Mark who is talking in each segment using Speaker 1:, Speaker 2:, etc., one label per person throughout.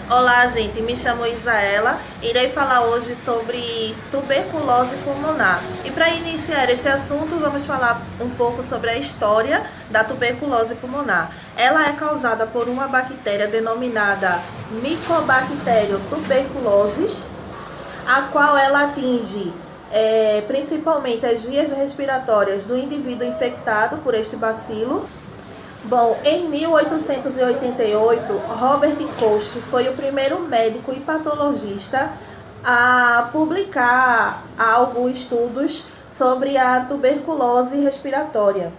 Speaker 1: Olá, gente, me chamo Isaela. Irei falar hoje sobre tuberculose pulmonar. E para iniciar esse assunto, vamos falar um pouco sobre a história da tuberculose pulmonar. Ela é causada por uma bactéria denominada Mycobacterium tuberculosis, a qual ela atinge principalmente as vias respiratórias do indivíduo infectado por este bacilo. Bom, em 1888, Robert Koch foi o primeiro médico e patologista a publicar estudos sobre a tuberculose respiratória.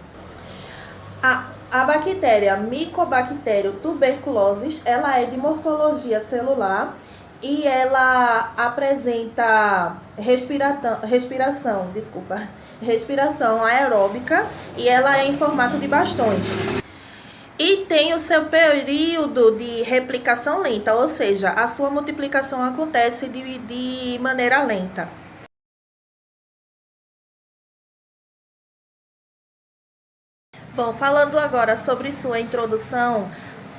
Speaker 1: A bactéria Mycobacterium tuberculosis, ela é de morfologia celular e ela apresenta respiração aeróbica, e ela é em formato de bastões. E tem o seu período de replicação lenta, ou seja, a sua multiplicação acontece de maneira lenta. Bom, falando agora sobre sua introdução,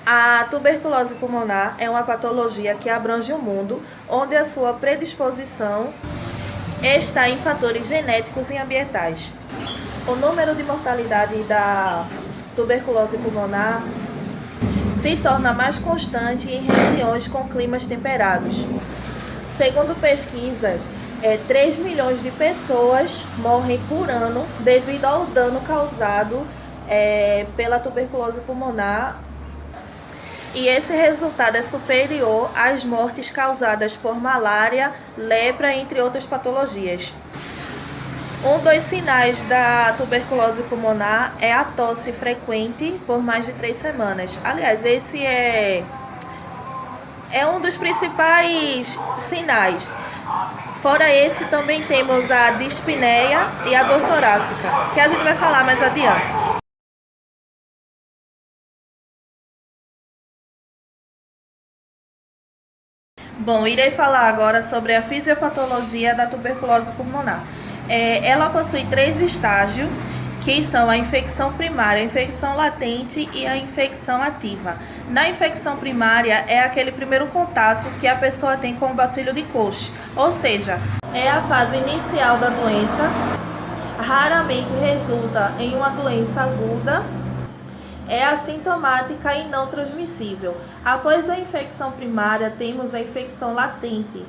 Speaker 1: a tuberculose pulmonar é uma patologia que abrange o mundo, onde a sua predisposição está em fatores genéticos e ambientais. O número de mortalidade da tuberculose pulmonar se torna mais constante em regiões com climas temperados. Segundo pesquisas, 3 milhões de pessoas morrem por ano devido ao dano causado pela tuberculose pulmonar, e esse resultado é superior às mortes causadas por malária, lepra, entre outras patologias. Um dos sinais da tuberculose pulmonar é a tosse frequente por mais de 3 semanas. Aliás, esse é um dos principais sinais. Fora esse, também temos a dispneia e a dor torácica, que a gente vai falar mais adiante. Bom, irei falar agora sobre a fisiopatologia da tuberculose pulmonar. Ela possui 3 estágios, que são a infecção primária, a infecção latente e a infecção ativa. Na infecção primária é aquele primeiro contato que a pessoa tem com o bacilo de Koch, ou seja, é a fase inicial da doença, raramente resulta em uma doença aguda, é assintomática e não transmissível. Após a infecção primária, temos a infecção latente,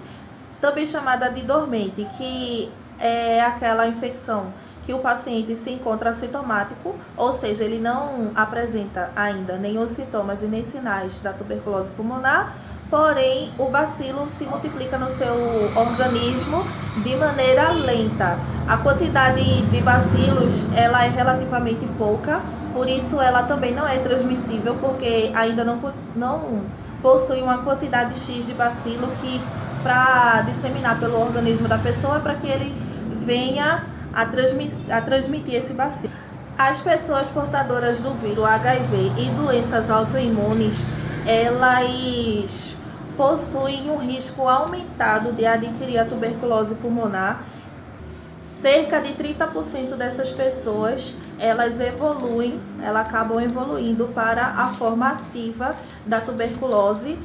Speaker 1: também chamada de dormente, que é aquela infecção que o paciente se encontra assintomático, ou seja, ele não apresenta ainda nenhum sintomas e nem sinais da tuberculose pulmonar, porém o bacilo se multiplica no seu organismo de maneira lenta. A quantidade de bacilos ela é relativamente pouca, por isso ela também não é transmissível, porque ainda não possui uma quantidade X de bacilo que para disseminar pelo organismo da pessoa, para que ele venha a transmitir esse bacilo. As pessoas portadoras do vírus HIV e doenças autoimunes, elas possuem um risco aumentado de adquirir a tuberculose pulmonar. Cerca de 30% dessas pessoas, elas acabam evoluindo para a forma ativa da tuberculose,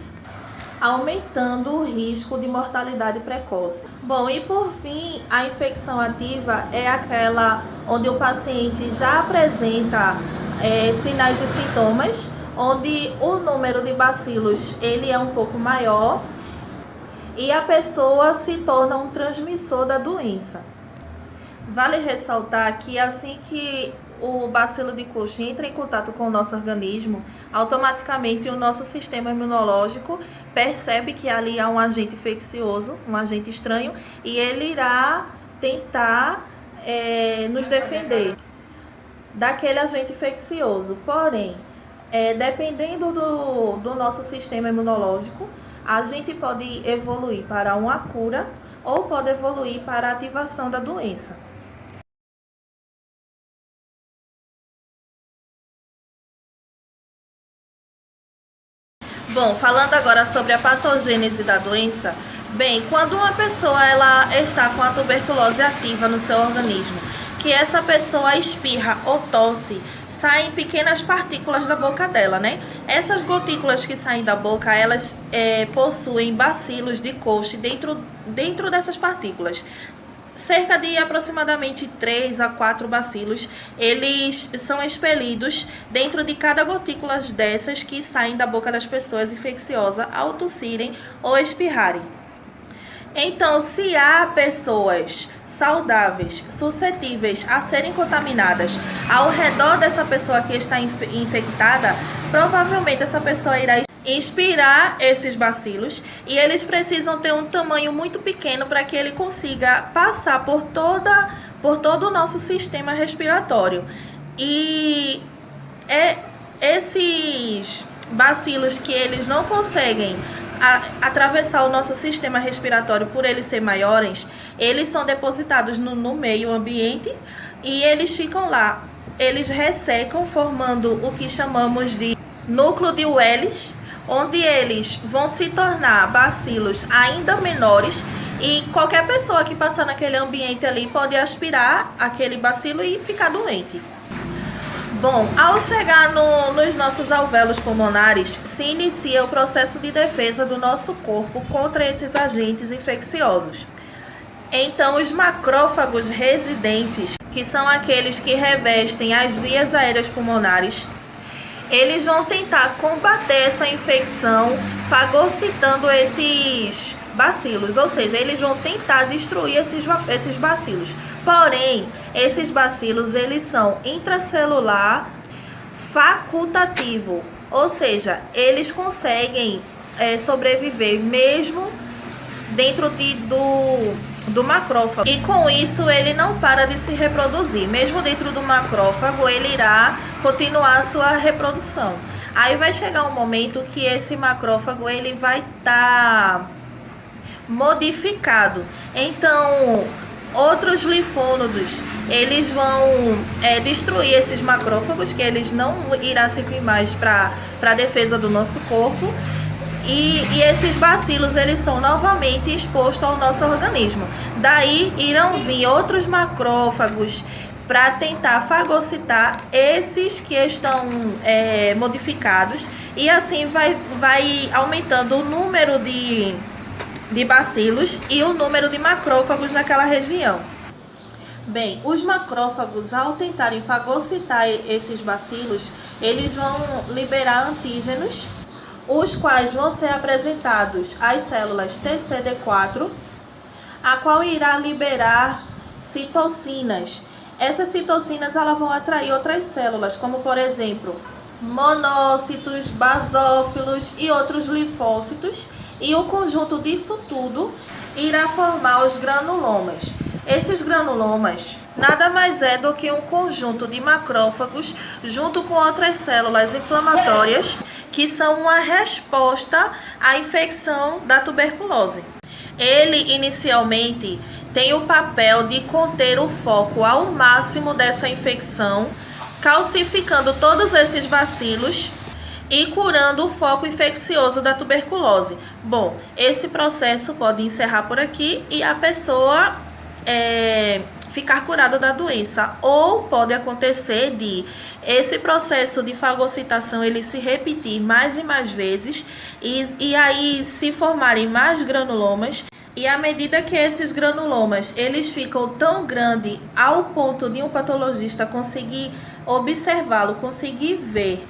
Speaker 1: aumentando o risco de mortalidade precoce. Bom, e por fim, a infecção ativa é aquela onde o paciente já apresenta sinais e sintomas, onde o número de bacilos ele é um pouco maior e a pessoa se torna um transmissor da doença. Vale ressaltar que assim que o bacilo de Koch entra em contato com o nosso organismo, automaticamente o nosso sistema imunológico percebe que ali há um agente infeccioso, um agente estranho, e ele irá tentar nos defender daquele agente infeccioso. Porém, dependendo do nosso sistema imunológico, a gente pode evoluir para uma cura ou pode evoluir para a ativação da doença. Bom, falando agora sobre a patogênese da doença, bem, quando uma pessoa ela está com a tuberculose ativa no seu organismo, que essa pessoa espirra ou tosse, saem pequenas partículas da boca dela, né? Essas gotículas que saem da boca, elas possuem bacilos de Koch dentro dessas partículas. Cerca de aproximadamente 3 a 4 bacilos, eles são expelidos dentro de cada gotícula dessas que saem da boca das pessoas infecciosas ao tossirem ou espirrarem. Então, se há pessoas saudáveis, suscetíveis a serem contaminadas ao redor dessa pessoa que está infectada, provavelmente essa pessoa irá inspirar esses bacilos e eles precisam ter um tamanho muito pequeno para que ele consiga passar por todo o nosso sistema respiratório. E esses bacilos que eles não conseguem atravessar o nosso sistema respiratório por eles ser maiores, eles são depositados no meio ambiente e eles ficam lá. Eles ressecam formando o que chamamos de núcleo de Welles, onde eles vão se tornar bacilos ainda menores e qualquer pessoa que passar naquele ambiente ali pode aspirar aquele bacilo e ficar doente. Bom, ao chegar nos nossos alvéolos pulmonares, se inicia o processo de defesa do nosso corpo contra esses agentes infecciosos. Então, os macrófagos residentes, que são aqueles que revestem as vias aéreas pulmonares, eles vão tentar combater essa infecção fagocitando esses bacilos, ou seja, eles vão tentar destruir esses bacilos. Porém, esses bacilos, eles são intracelular facultativo, ou seja, eles conseguem sobreviver mesmo dentro do macrófago. E com isso, ele não para de se reproduzir. Mesmo dentro do macrófago, ele irá continuar a sua reprodução. Aí vai chegar um momento que esse macrófago ele vai estar modificado. Então, outros linfônodos, eles vão destruir esses macrófagos, que eles não irão servir mais para a defesa do nosso corpo. E esses bacilos, eles são novamente expostos ao nosso organismo. Daí irão vir outros macrófagos para tentar fagocitar esses que estão modificados. E assim vai aumentando o número de bacilos e o número de macrófagos naquela região. Bem, os macrófagos, ao tentarem fagocitar esses bacilos, eles vão liberar antígenos, os quais vão ser apresentados às células TCD4, a qual irá liberar citocinas. Essas citocinas elas vão atrair outras células, como por exemplo, monócitos, basófilos e outros linfócitos, e o conjunto disso tudo irá formar os granulomas. Esses granulomas nada mais é do que um conjunto de macrófagos junto com outras células inflamatórias que são uma resposta à infecção da tuberculose. Ele inicialmente tem o papel de conter o foco ao máximo dessa infecção, calcificando todos esses bacilos e curando o foco infeccioso da tuberculose. Bom, esse processo pode encerrar por aqui e a pessoa ficar curada da doença, ou pode acontecer de esse processo de fagocitação ele se repetir mais e mais vezes e aí se formarem mais granulomas, e à medida que esses granulomas eles ficam tão grandes ao ponto de um patologista conseguir observá-lo, conseguir ver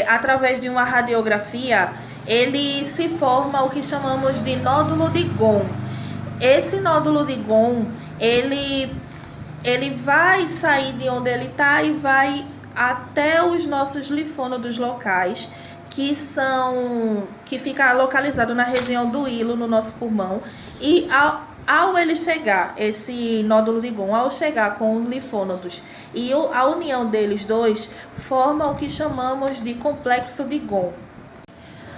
Speaker 1: através de uma radiografia, ele se forma o que chamamos de nódulo de Ghon. Esse nódulo de Ghon, ele vai sair de onde ele está e vai até os nossos linfônodos locais, que fica localizado na região do hilo, no nosso pulmão. E ao ele chegar, esse nódulo de Ghon, ao chegar com os linfônodos e a união deles dois, forma o que chamamos de complexo de Ghon.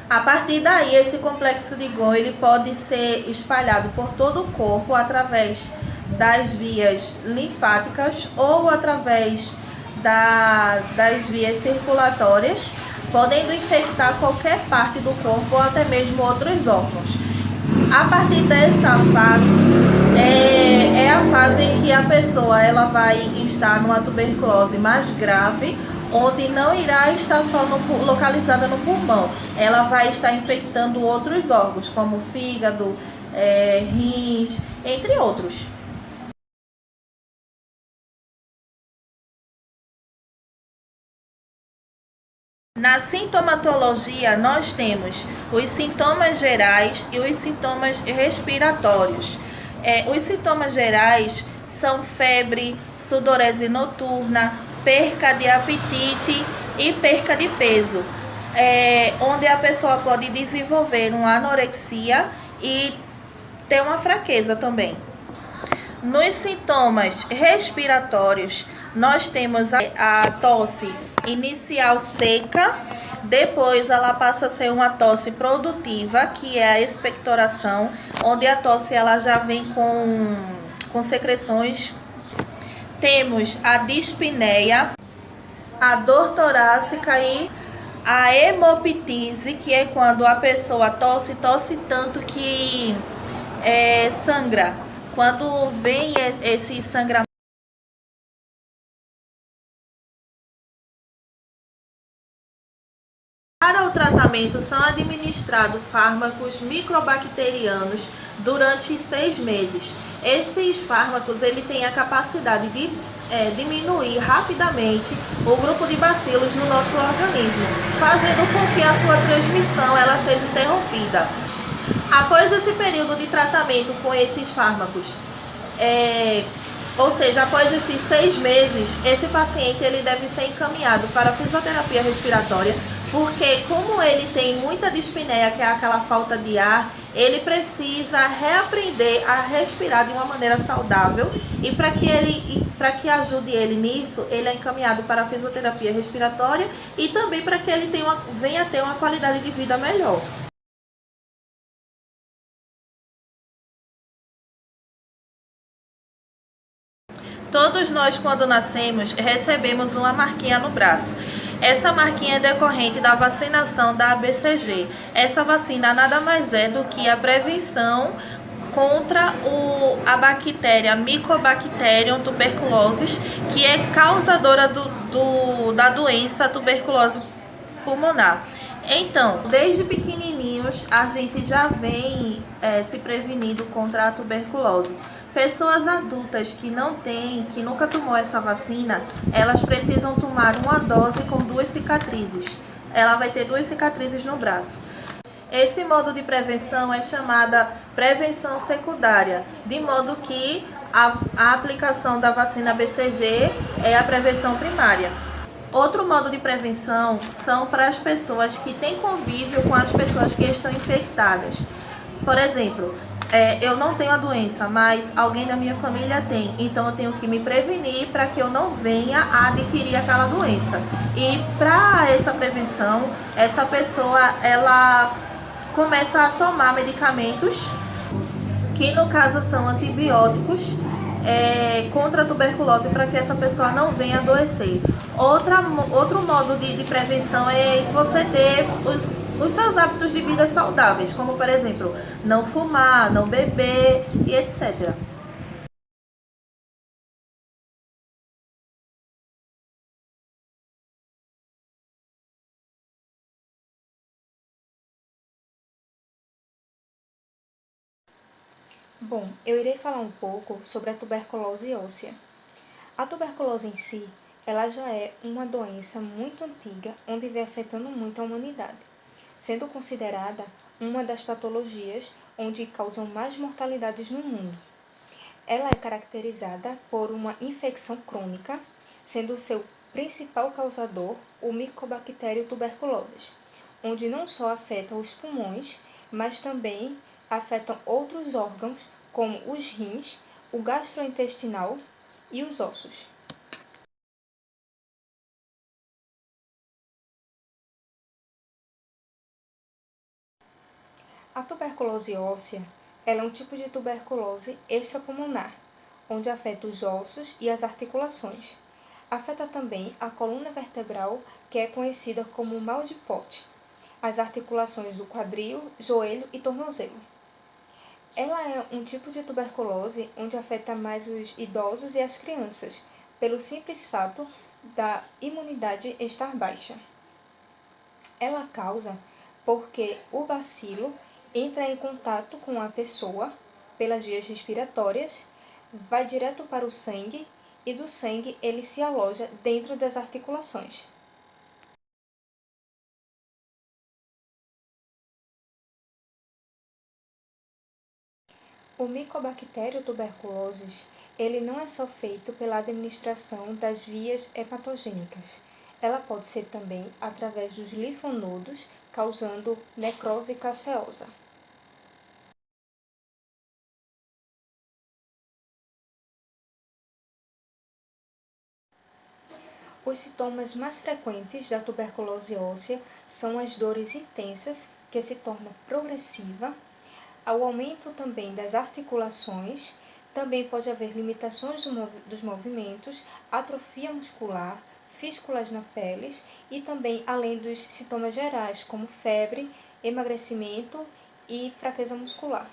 Speaker 1: A partir daí, esse complexo de Ghon ele pode ser espalhado por todo o corpo através das vias linfáticas ou através das vias circulatórias, podendo infectar qualquer parte do corpo ou até mesmo outros órgãos. A partir dessa fase, é a fase em que a pessoa ela vai estar numa tuberculose mais grave, onde não irá estar só localizada no pulmão, ela vai estar infectando outros órgãos, como fígado, rins, entre outros. Na sintomatologia, nós temos os sintomas gerais e os sintomas respiratórios. Os sintomas gerais são febre, sudorese noturna, perca de apetite e perca de peso, onde a pessoa pode desenvolver uma anorexia e ter uma fraqueza também. Nos sintomas respiratórios, nós temos a tosse inicial seca, depois ela passa a ser uma tosse produtiva, que é a expectoração, onde a tosse ela já vem com secreções. Temos a dispneia, a dor torácica e a hemoptise, que é quando a pessoa tosse tanto que sangra. Quando vem esse sangramento, para o tratamento são administrados fármacos microbacterianos durante 6 meses. Esses fármacos ele têm a capacidade de diminuir rapidamente o grupo de bacilos no nosso organismo, fazendo com que a sua transmissão ela seja interrompida. Após esse período de tratamento com esses fármacos, ou seja, após esses 6 meses, esse paciente ele deve ser encaminhado para a fisioterapia respiratória, porque como ele tem muita dispneia, que é aquela falta de ar, ele precisa reaprender a respirar de uma maneira saudável, e para que ajude ele nisso, ele é encaminhado para a fisioterapia respiratória e também para que ele venha a ter uma qualidade de vida melhor. Todos nós, quando nascemos, recebemos uma marquinha no braço. Essa marquinha é decorrente da vacinação da ABCG. Essa vacina nada mais é do que a prevenção contra a bactéria Mycobacterium tuberculosis, que é causadora da doença tuberculose pulmonar. Então, desde pequenininhos, a gente já vem se prevenindo contra a tuberculose. Pessoas adultas que não têm, que nunca tomou essa vacina, elas precisam tomar uma dose com 2 cicatrizes. Ela vai ter 2 cicatrizes no braço. Esse modo de prevenção é chamada prevenção secundária, de modo que a aplicação da vacina BCG é a prevenção primária. Outro modo de prevenção são para as pessoas que têm convívio com as pessoas que estão infectadas. Por exemplo, eu não tenho a doença, mas alguém da minha família tem, então eu tenho que me prevenir para que eu não venha a adquirir aquela doença. E para essa prevenção, essa pessoa ela começa a tomar medicamentos, que no caso são antibióticos, contra a tuberculose, para que essa pessoa não venha adoecer. Outro modo de prevenção é você ter os seus hábitos de vida saudáveis, como por exemplo, não fumar, não beber e etc.
Speaker 2: Bom, eu irei falar um pouco sobre a tuberculose óssea. A tuberculose em si, ela já é uma doença muito antiga, onde vem afetando muito a humanidade, sendo considerada uma das patologias onde causam mais mortalidades no mundo. Ela é caracterizada por uma infecção crônica, sendo seu principal causador o Mycobacterium tuberculosis, onde não só afeta os pulmões, mas também afetam outros órgãos, como os rins, o gastrointestinal e os ossos. A tuberculose óssea ela é um tipo de tuberculose extrapulmonar, onde afeta os ossos e as articulações. Afeta também a coluna vertebral, que é conhecida como mal de Pote, as articulações do quadril, joelho e tornozelo. Ela é um tipo de tuberculose onde afeta mais os idosos e as crianças, pelo simples fato da imunidade estar baixa. Ela causa porque o bacilo entra em contato com a pessoa pelas vias respiratórias, vai direto para o sangue e do sangue ele se aloja dentro das articulações. O Mycobacterium tuberculosis, ele não é só feito pela administração das vias hepatogênicas. Ela pode ser também através dos linfonodos, causando necrose caseosa. Os sintomas mais frequentes da tuberculose óssea são as dores intensas, que se torna progressiva, ao aumento também das articulações, também pode haver limitações dos movimentos, atrofia muscular, físculas na pele e também além dos sintomas gerais, como febre, emagrecimento e fraqueza muscular.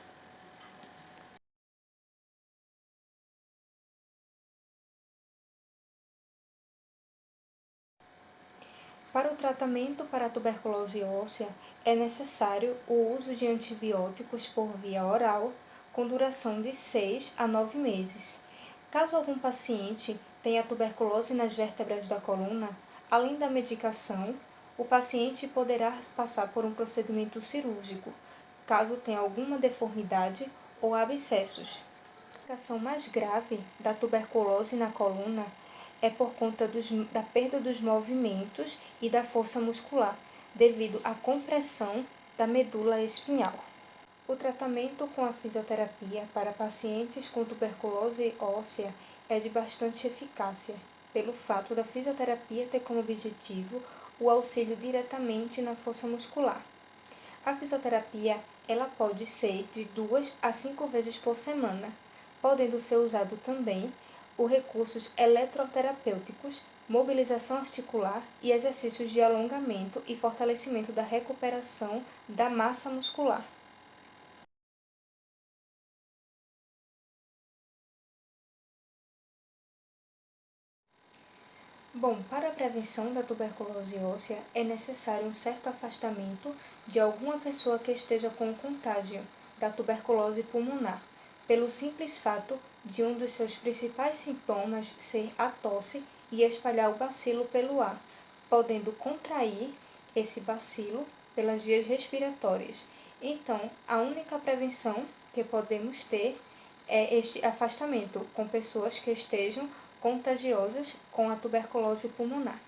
Speaker 2: Para o tratamento para a tuberculose óssea, é necessário o uso de antibióticos por via oral, com duração de 6 a 9 meses. Caso algum paciente tenha tuberculose nas vértebras da coluna, além da medicação, o paciente poderá passar por um procedimento cirúrgico, caso tenha alguma deformidade ou abscessos. A complicação mais grave da tuberculose na coluna é por conta da perda dos movimentos e da força muscular, devido à compressão da medula espinhal. O tratamento com a fisioterapia para pacientes com tuberculose óssea é de bastante eficácia, pelo fato da fisioterapia ter como objetivo o auxílio diretamente na força muscular. A fisioterapia ela pode ser de 2 a 5 vezes por semana, podendo ser usado também os recursos eletroterapêuticos, mobilização articular e exercícios de alongamento e fortalecimento da recuperação da massa muscular. Bom, para a prevenção da tuberculose óssea é necessário um certo afastamento de alguma pessoa que esteja com contágio da tuberculose pulmonar, pelo simples fato de um dos seus principais sintomas ser a tosse e espalhar o bacilo pelo ar, podendo contrair esse bacilo pelas vias respiratórias. Então, a única prevenção que podemos ter é este afastamento com pessoas que estejam contagiosas com a tuberculose pulmonar.